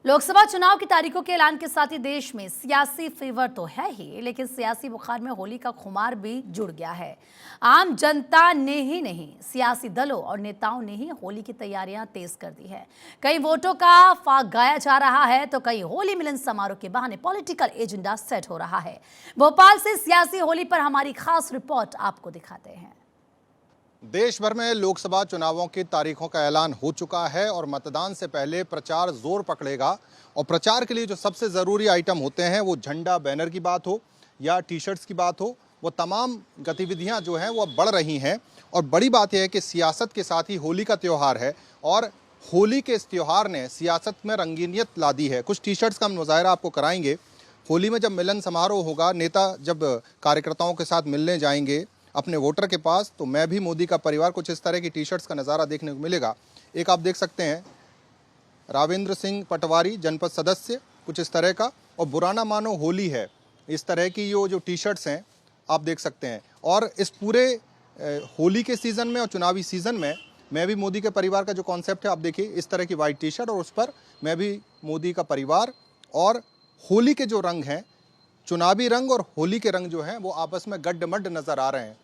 लोकसभा चुनाव की तारीखों के ऐलान के साथ ही देश में सियासी फीवर तो है ही, लेकिन सियासी बुखार में होली का खुमार भी जुड़ गया है। आम जनता ने ही नहीं, सियासी दलों और नेताओं ने ही होली की तैयारियां तेज कर दी है। कई वोटों का फाग गाया जा रहा है तो कई होली मिलन समारोह के बहाने पॉलिटिकल एजेंडा सेट हो रहा है। भोपाल से सियासी होली पर हमारी खास रिपोर्ट आपको दिखाते हैं। देश भर में लोकसभा चुनावों की तारीखों का ऐलान हो चुका है और मतदान से पहले प्रचार जोर पकड़ेगा। और प्रचार के लिए जो सबसे ज़रूरी आइटम होते हैं वो झंडा बैनर की बात हो या टी शर्ट्स की बात हो, वो तमाम गतिविधियां जो हैं वो बढ़ रही हैं। और बड़ी बात यह है कि सियासत के साथ ही होली का त्यौहार है और होली के इस त्यौहार ने सियासत में रंगीनियत ला दी है। कुछ टी शर्ट्स का हम मुजाहरा आपको कराएंगे। होली में जब मिलन समारोह होगा, नेता जब कार्यकर्ताओं के साथ मिलने जाएंगे अपने वोटर के पास, तो मैं भी मोदी का परिवार, कुछ इस तरह की टी शर्ट्स का नज़ारा देखने को मिलेगा। एक आप देख सकते हैं रावेंद्र सिंह पटवारी जनपद सदस्य, कुछ इस तरह का, और बुरा ना मानो होली है, इस तरह की जो टी शर्ट्स हैं आप देख सकते हैं। और इस पूरे होली के सीज़न में और चुनावी सीज़न में मैं भी मोदी के परिवार का जो कॉन्सेप्ट है आप देखिए, इस तरह की वाइट टी शर्ट और उस पर मैं भी मोदी का परिवार। और होली के जो रंग हैं, चुनावी रंग और होली के रंग जो हैं वो आपस में गड्ढ-मड्ढ नज़र आ रहे हैं।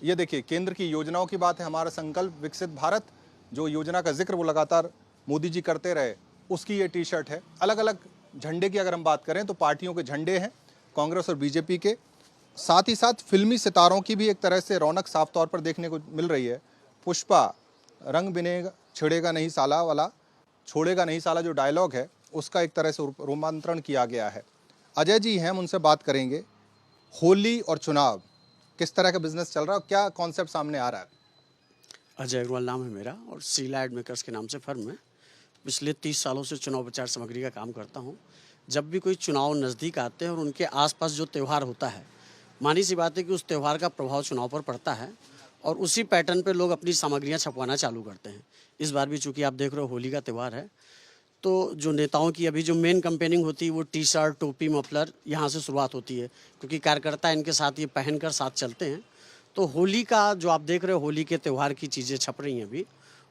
ये देखिए, केंद्र की योजनाओं की बात है, हमारा संकल्प विकसित भारत, जो योजना का जिक्र वो लगातार मोदी जी करते रहे, उसकी ये टी शर्ट है। अलग अलग झंडे की अगर हम बात करें तो पार्टियों के झंडे हैं, कांग्रेस और बीजेपी के, साथ ही साथ फिल्मी सितारों की भी एक तरह से रौनक साफ तौर पर देखने को मिल रही है। पुष्पा, रंग बिनेगा छिड़ेगा नहीं साला वाला, छोड़ेगा नहीं साला जो डायलॉग है उसका एक तरह से रोमांतरण किया गया है। अजय जी हैं, हम उनसे बात करेंगे। होली और चुनाव, किस तरह का बिजनेस चल रहा है और क्या कॉन्सेप्ट सामने आ रहा है? अजय अग्रवाल नाम है मेरा और शीला एड मेकर्स के नाम से फर्म है। पिछले 30 सालों से चुनाव प्रचार सामग्री का काम करता हूँ। जब भी कोई चुनाव नज़दीक आते हैं और उनके आसपास जो त्यौहार होता है, मानी सी बात है कि उस त्यौहार का प्रभाव चुनाव पर पड़ता है और उसी पैटर्न पे लोग अपनी सामग्रियाँ छपवाना चालू करते हैं। इस बार भी चूँकि आप देख रहे हो होली का त्यौहार है, तो जो नेताओं की अभी जो मेन कैंपेनिंग होती है वो टी शर्ट, टोपी, मफलर यहाँ से शुरुआत होती है, क्योंकि कार्यकर्ता इनके साथ ये पहनकर साथ चलते हैं। तो होली का जो आप देख रहे हो, होली के त्यौहार की चीज़ें छप रही हैं अभी,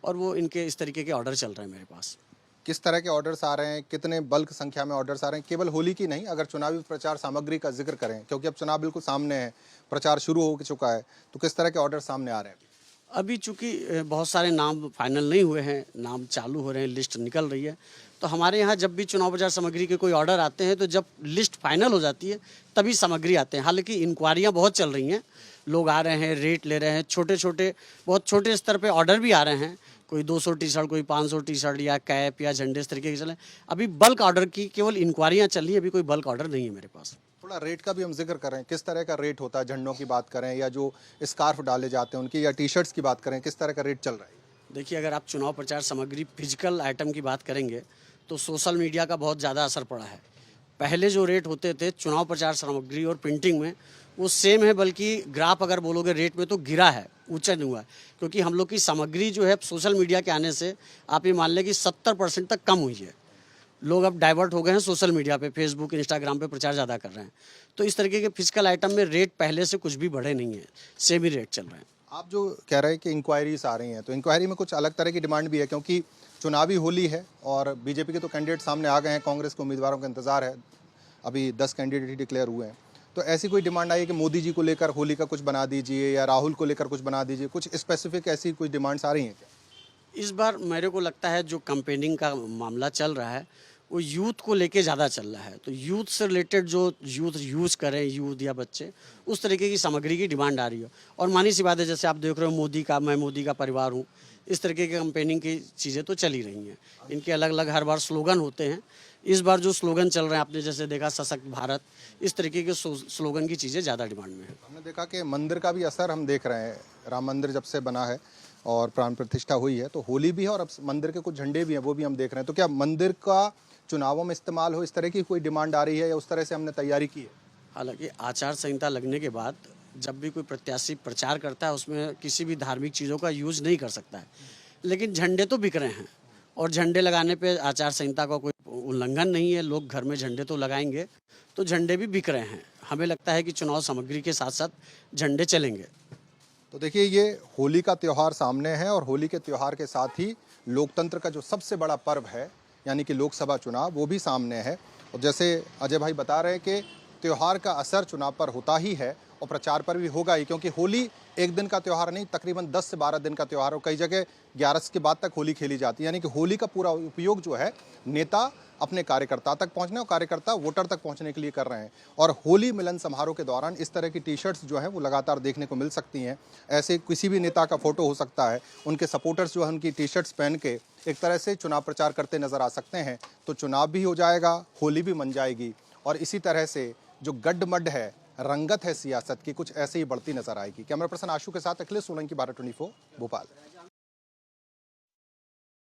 और वो इनके इस तरीके के ऑर्डर चल रहे हैं मेरे पास। किस तरह के ऑर्डर्स आ रहे हैं, कितने बल्क संख्या में ऑर्डर्स आ रहे हैं? केवल होली की नहीं, अगर चुनावी प्रचार सामग्री का जिक्र करें, क्योंकि अब चुनाव बिल्कुल सामने है, प्रचार शुरू हो चुका है, तो किस तरह के ऑर्डर सामने आ रहे हैं? अभी चूँकि बहुत सारे नाम फाइनल नहीं हुए हैं, नाम चालू हो रहे हैं, लिस्ट निकल रही है। तो हमारे यहाँ जब भी चुनाव प्रचार सामग्री के कोई ऑर्डर आते हैं तो जब लिस्ट फाइनल हो जाती है तभी सामग्री आते हैं। हालांकि इंक्वायरियाँ बहुत चल रही हैं, लोग आ रहे हैं, रेट ले रहे हैं, छोटे छोटे बहुत छोटे स्तर पे ऑर्डर भी आ रहे हैं। कोई 200 टी शर्ट, कोई 500 टी शर्ट या कैप या झंडे, इस तरीके के चले। अभी बल्क ऑर्डर की केवल इंक्वायरियाँ चल रही हैं, अभी कोई बल्क ऑर्डर नहीं है मेरे पास। थोड़ा रेट का भी हम जिक्र करें, किस तरह का रेट होता है? झंडों की बात करें या जो स्कार्फ डाले जाते हैं उनकी, या टी शर्ट्स की बात करें, किस तरह का रेट चल रहा है? देखिए, अगर आप चुनाव प्रचार सामग्री फिजिकल आइटम की बात करेंगे तो सोशल मीडिया का बहुत ज़्यादा असर पड़ा है। पहले जो रेट होते थे चुनाव प्रचार सामग्री और प्रिंटिंग में, वो सेम है, बल्कि ग्राफ अगर बोलोगे रेट में तो गिरा है, ऊंचा नहीं हुआ है। क्योंकि हम लोग की सामग्री जो है सोशल मीडिया के आने से आप ये मान लें कि 70% तक कम हुई है। लोग अब डाइवर्ट हो गए हैं सोशल मीडिया पे, फेसबुक, इंस्टाग्राम पे प्रचार ज़्यादा कर रहे हैं। तो इस तरीके के फिजिकल आइटम में रेट पहले से कुछ भी बढ़े नहीं है, सेम ही रेट चल रहे हैं। आप जो कह रहे हैं कि इंक्वायरीज आ रही हैं, तो इंक्वायरी में कुछ अलग तरह की डिमांड भी है, क्योंकि चुनावी होली है और बीजेपी के तो कैंडिडेट सामने आ गए हैं, कांग्रेस के उम्मीदवारों का इंतजार है, अभी 10 कैंडिडेट ही डिक्लेयर हुए हैं। तो ऐसी कोई डिमांड आई है कि मोदी जी को लेकर होली का कुछ बना दीजिए या राहुल को लेकर कुछ बना दीजिए, कुछ स्पेसिफिक ऐसी कुछ डिमांड्स आ रही हैं क्या? इस बार मेरे को लगता है जो कैंपेनिंग का मामला चल रहा है वो यूथ को लेके ज़्यादा चल रहा है। तो यूथ से रिलेटेड जो यूथ यूज़ करें, यूथ या बच्चे, उस तरीके की सामग्री की डिमांड आ रही है। और मानी सी बात है, जैसे आप देख रहे हो मोदी का, मैं मोदी का परिवार हूँ, इस तरीके की कैंपेनिंग की चीज़ें तो चल ही रही हैं। इनके अलग अलग हर बार स्लोगन होते हैं। इस बार जो स्लोगन चल रहे हैं, आपने जैसे देखा सशक्त भारत, इस तरीके के स्लोगन की चीज़ें ज़्यादा डिमांड में है। हमने देखा कि मंदिर का भी असर हम देख रहे हैं। राम मंदिर जब से बना है और प्राण प्रतिष्ठा हुई है तो होली भी है और अब मंदिर के कुछ झंडे भी हैं, वो भी हम देख रहे हैं। तो क्या मंदिर का चुनावों में इस्तेमाल हो, इस तरह की कोई डिमांड आ रही है या उस तरह से हमने तैयारी की है? हालांकि आचार संहिता लगने के बाद जब भी कोई प्रत्याशी प्रचार करता है उसमें किसी भी धार्मिक चीज़ों का यूज़ नहीं कर सकता है, लेकिन झंडे तो बिक रहे हैं और झंडे लगाने पे आचार संहिता का कोई उल्लंघन नहीं है। लोग घर में झंडे तो लगाएंगे, तो झंडे भी बिक रहे हैं। हमें लगता है कि चुनाव सामग्री के साथ साथ झंडे चलेंगे। तो देखिए, ये होली का त्यौहार सामने है और होली के त्यौहार के साथ ही लोकतंत्र का जो सबसे बड़ा पर्व है यानी कि लोकसभा चुनाव, वो भी सामने है। और जैसे अजय भाई बता रहे हैं कि त्यौहार का असर चुनाव पर होता ही है और प्रचार पर भी होगा ही, क्योंकि होली एक दिन का त्यौहार नहीं, तकरीबन 10 से 12 दिन का त्यौहार, और कई जगह 11 के बाद तक होली खेली जाती है। यानी कि होली का पूरा उपयोग जो है नेता अपने कार्यकर्ता तक पहुंचने और कार्यकर्ता वोटर तक पहुंचने के लिए कर रहे हैं। और होली मिलन समारोह के दौरान इस तरह की टी शर्ट्स जो है वो लगातार देखने को मिल सकती हैं। ऐसे किसी भी नेता का फोटो हो सकता है, उनके सपोर्टर्स जो है उनकी टी शर्ट्स पहन के एक तरह से चुनाव प्रचार करते नजर आ सकते हैं। तो चुनाव भी हो जाएगा, होली भी मन जाएगी, और इसी तरह से जो गड्ढमड्ढ है, रंगत है सियासत की, कुछ ऐसे ही बढ़ती नजर आएगी। कैमरा पर्सन आशु के साथ अखिलेश सोलंकी, भारत 24 भोपाल।